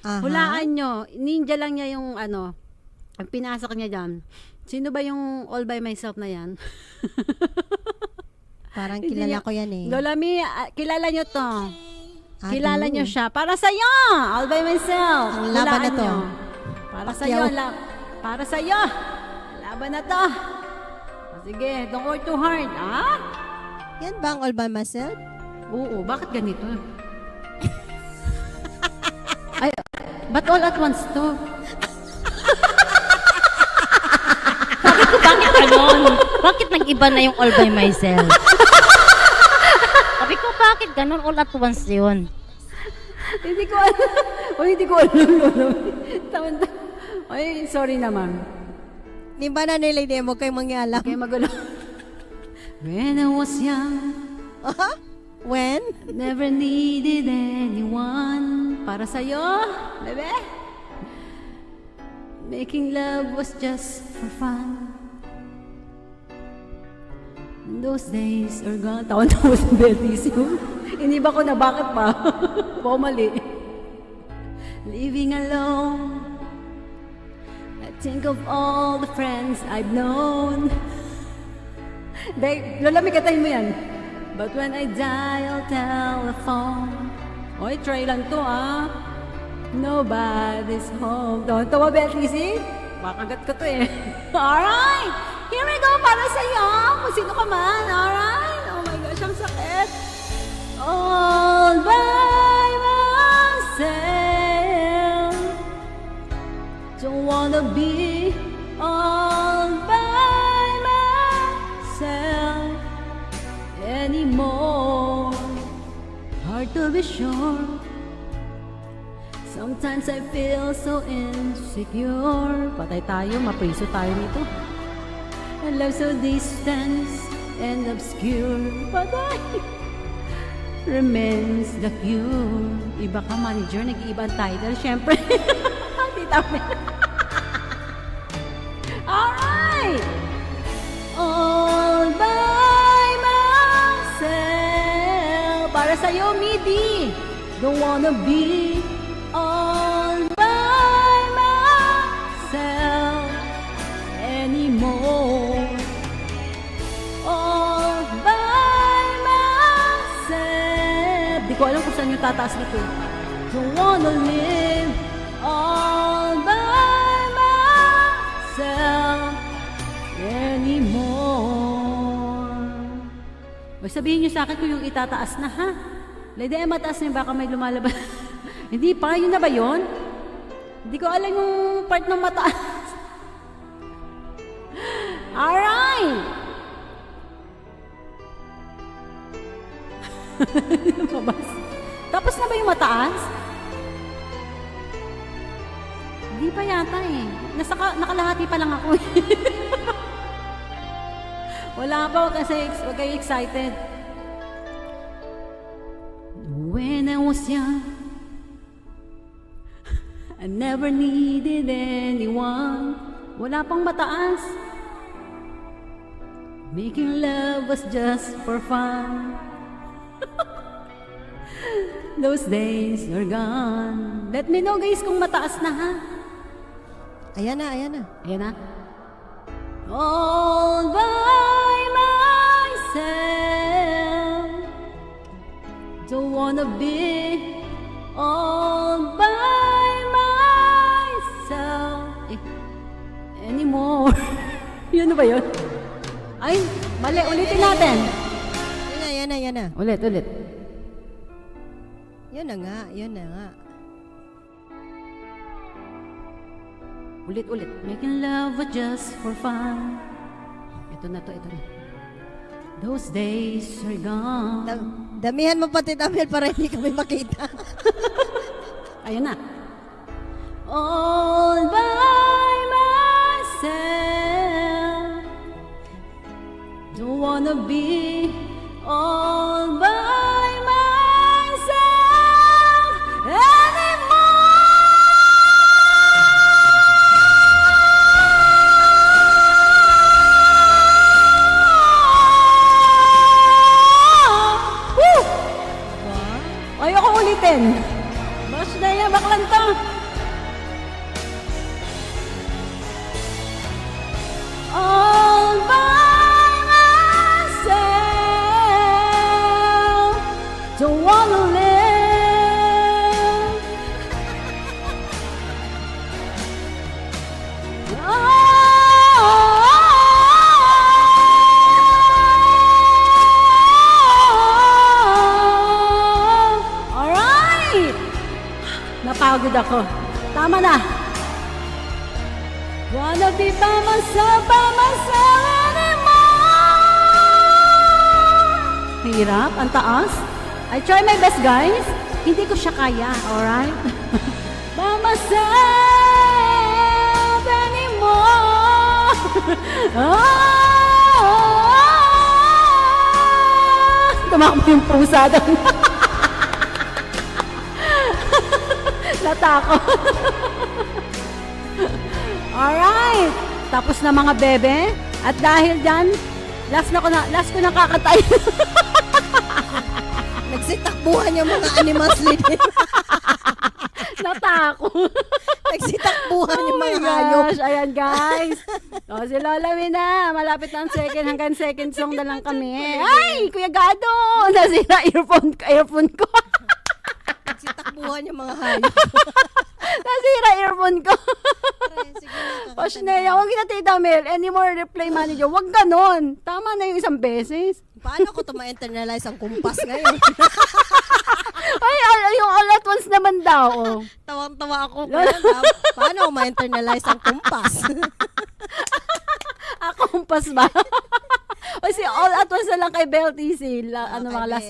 Hulaan nyo. Ninja lang niya yung ang pinasok niya dyan. Sino ba yung all by myself na yan? Parang kilala ko yan eh. Lola Mi, kilala nyo to. Kilala nyo siya. Para sa'yo! All by myself. Ang laban na to. Para sa'yo. Para sa'yo. Laban na to. Sige, don't work too hard. Yan ba ang all by myself? Oo, bakit ganito? Ay, ba't all at once to? Sabi ko, bakit ganon? Bakit nag-iba na yung all by myself? Sabi ko, bakit ganon? All at once yun. Hindi ko alam. Hindi ko alam. Ay, sorry naman. Di ba na nilay mo kayo mangyalam? Kaya magulo. When I was young, when? Never needed anyone. Para sa'yo, bebe. Making love was just for fun. Those days are gone. Tawa-tawa si Betis yun. Iniba ko na bakit pa. Baka mali. Living alone, I think of all the friends I've known. Lola, may katayin mo yan. But when I dial telephone, oy, try lang to nobody's home. Tawa Betis, makagat ko to eh. Alright, here we go para sa'yo. Kung sino ka man, alright. Oh my gosh, ang sakit. All by myself. Don't wanna be all by myself anymore. Hard to be sure. Sometimes I feel so insecure. Patay tayo, mapriso tayo nito. And love so distant and obscure, but I remains the cure. Iba ka manager, nag-iibang title, syempre. Tita Mel. Alright! All by myself. Para sa'yo, Midi. Don't wanna be all by myself anymore. All by myself. Di ko alam kung saan yung tataas nito. Don't wanna live all by myself anymore. O sabihin niyo sa akin kung yung itataas na, ha? Lady, mataas na yung baka may lumalabas. Hindi pa, yun na ba yun? Hindi ko alam yung part ng mataas. Alright! Tapos na ba yung mataas? Hindi pa yata eh. Nakalahati pa lang ako eh. Wala pa kasi wag kayo excited. When I was young, I never needed anyone. Wala pang mataas. Making love was just for fun. Those days are gone. Let me know guys kung mataas na, ha? Ayan na, ayan na. Ayan na. All by myself. Don't wanna be all by myself anymore. Yun na ba yun? Ay, mali. Ulitin natin. Yan na, yan na. Ulit. Yun na nga, yun na nga. Ulit. Making love was just for fun. Ito na. Those days are gone. Damihan mo pati Damel para hindi kami makita. Ayan na. All by myself. Don't wanna be all by myself anymore. Woo! Ayoko ulitin. Bash na yan, baklan to. napapagod ako. Tama na. Wanna be by myself anymore. Hirap, ang taas. I try my best, guys. Hindi ko siya kaya, alright? By myself anymore. Tumakbo yung pusa doon. Natakot. Alright. Tapos na mga bebe. At dahil dyan, last ko na kakatay. Nagsitakbuhan yung mga animals leader. Natakot. Nagsitakbuhan yung mga my hayop. gosh, ayan guys. O, si Lola Wina, malapit na ang hanggang second song na lang kami. Ay, Kuya Gado, nasira earphone ko. Nagsitakbuhan yung mga hayop. Nasira earphone ko. Pare, sige na, O, Shnea, huwag kita Tita Mel, anymore reply manager. Huwag ganon. Tama na yung isang beses. Paano ko ito ma-internalize ang kumpas ngayon? Ay, yung all at once naman daw. Oh. Tawang-tawa ako. Paano ko ma-internalize ang kumpas? Ako, kumpas ba? O si all at once na lang kay Bel TC. Ano mga Okay, last